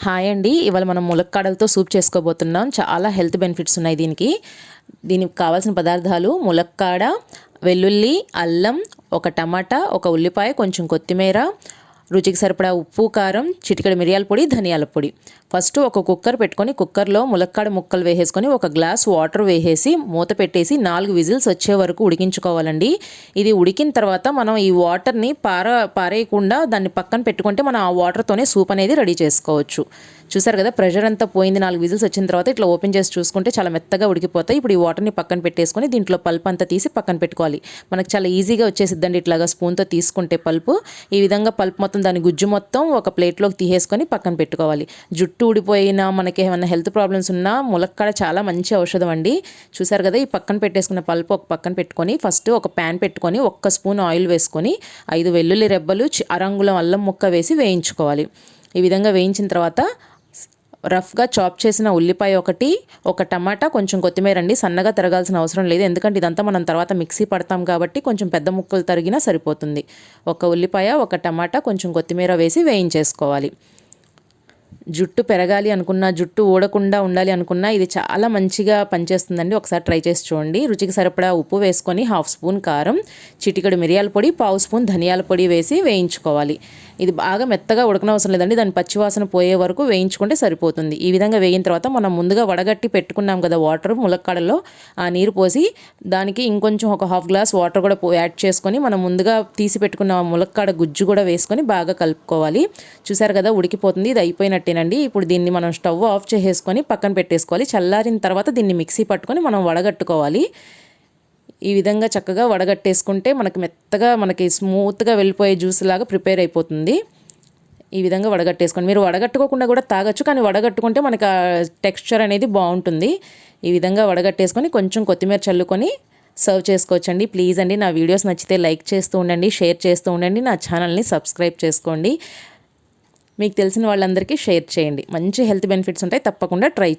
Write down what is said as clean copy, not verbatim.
Hi అండి. ఇవాళ మనం ములక్కాడలతో సూప్ చేసుకోబోతున్నాం. చాలా హెల్త్ బెనిఫిట్స్ ఉన్నాయి దీనికి కావాల్సిన పదార్థాలు ములక్కాడ, వెల్లుల్లి, అల్లం, ఒక టమాటా, ఒక ఉల్లిపాయ, కొంచెం కొత్తిమీర, రుచికి సరిపడా ఉప్పు, కారం, చిటికెడు మిరియాల పొడి, ధనియాల పొడి. ఫస్ట్ ఒక కుక్కర్ పెట్టుకొని కుక్కర్లో ములక్కాడ ముక్కలు వేసేసుకొని ఒక గ్లాస్ వాటర్ వేసేసి మూత పెట్టేసి 4 విజిల్స్ వచ్చే వరకు ఉడికించుకోవాలండి. ఇది ఉడికిన తర్వాత మనం ఈ వాటర్ని పారేయకుండా దాన్ని పక్కన పెట్టుకుంటే మనం ఆ వాటర్తోనే సూప్ అనేది రెడీ చేసుకోవచ్చు. చూసారు కదా, ప్రెషర్ అంతా పోయింది. 4 విజిల్స్ వచ్చిన తర్వాత ఇట్లా ఓపెన్ చేసి చూసుకుంటే చాలా మెత్తగా ఉడికిపోతాయి. ఇప్పుడు ఈ వాటర్ని పక్కన పెట్టేసుకొని దీంట్లో పల్ప్ అంతా తీసి పక్కన పెట్టుకోవాలి. మనకు చాలా ఈజీగా వచ్చేసిద్దండి ఇట్లాగా స్పూన్తో తీసుకుంటే పల్పు. ఈ విధంగా పల్ప్ మొత్తం దాని గుజ్జు మొత్తం ఒక ప్లేట్లోకి తీసేసుకొని పక్కన పెట్టుకోవాలి. జుట్టు ఊడిపోయినా మనకి ఏమైనా హెల్త్ ప్రాబ్లమ్స్ ఉన్నా ములక్కాడ చాలా మంచి ఔషధం అండి. చూసారు కదా, ఈ పక్కన పెట్టేసుకున్న పల్పు ఒక పక్కన పెట్టుకొని ఫస్ట్ ఒక ప్యాన్ పెట్టుకొని 1 స్పూన్ ఆయిల్ వేసుకొని 5 వెల్లుల్లి రెబ్బలు, అరంగుళం అల్లం ముక్క వేసి వేయించుకోవాలి. ఈ విధంగా వేయించిన తర్వాత రఫ్గా చాప్ చేసిన ఉల్లిపాయ ఒక టమాటా, కొంచెం కొత్తిమీర అండి. సన్నగా తరగాల్సిన అవసరం లేదు, ఎందుకంటే ఇదంతా మనం తర్వాత మిక్సీ పడతాం కాబట్టి కొంచెం పెద్ద ముక్కలు తరిగినా సరిపోతుంది. ఒక ఉల్లిపాయ, ఒక టమాటా, కొంచెం కొత్తిమీర వేసి వేయించేసుకోవాలి. జుట్టు పెరగాలి అనుకున్నా, జుట్టు ఊడకుండా ఉండాలి అనుకున్నా ఇది చాలా మంచిగా పనిచేస్తుందండి. ఒకసారి ట్రై చేసి చూడండి. రుచికి సరిపడా ఉప్పు వేసుకొని 1/2 స్పూన్ కారం, చిటికెడు మిరియాల పొడి, 1/2 స్పూన్ ధనియాల పొడి వేసి వేయించుకోవాలి. ఇది బాగా మెత్తగా ఉడకనవసరం లేదండి, దాని పచ్చివాసన పోయే వరకు వేయించుకుంటే సరిపోతుంది. ఈ విధంగా వేగిన తర్వాత మనం ముందుగా వడగట్టి పెట్టుకున్నాం కదా వాటర్, ములక్కాడలో ఆ నీరు పోసి దానికి ఇంకొంచెం ఒక 1/2 గ్లాస్ వాటర్ కూడా యాడ్ చేసుకొని మనం ముందుగా తీసి పెట్టుకున్న ములక్కాడ గుజ్జు కూడా వేసుకొని బాగా కలుపుకోవాలి. చూసారు కదా, ఉడికిపోతుంది. ఇది అయిపోయినట్టేనండి. ఇప్పుడు దీన్ని మనం స్టవ్ ఆఫ్ చేసేసుకొని పక్కన పెట్టేసుకోవాలి. చల్లారిన తర్వాత దీన్ని మిక్సీ పట్టుకొని మనం వడగట్టుకోవాలి. ఈ విధంగా చక్కగా వడగట్టేసుకుంటే మనకి స్మూత్గా వెళ్ళిపోయే జ్యూస్ లాగా ప్రిపేర్ అయిపోతుంది. ఈ విధంగా వడగట్టేసుకోండి. మీరు వడగట్టుకోకుండా కూడా తాగొచ్చు, కానీ వడగట్టుకుంటే మనకి ఆ టెక్స్చర్ అనేది బాగుంటుంది. ఈ విధంగా వడగట్టేసుకొని కొంచెం కొత్తిమీర చల్లుకొని సర్వ్ చేసుకోవచ్చండి. ప్లీజ్ అండి, నా వీడియోస్ నచ్చితే లైక్ చేస్తూ ఉండండి, షేర్ చేస్తూ ఉండండి, నా ఛానల్ని సబ్స్క్రైబ్ చేసుకోండి. మీకు తెలిసిన వాళ్ళందరికీ షేర్ చేయండి. మంచి హెల్త్ బెనిఫిట్స్ ఉంటాయి, తప్పకుండా ట్రై చేయండి.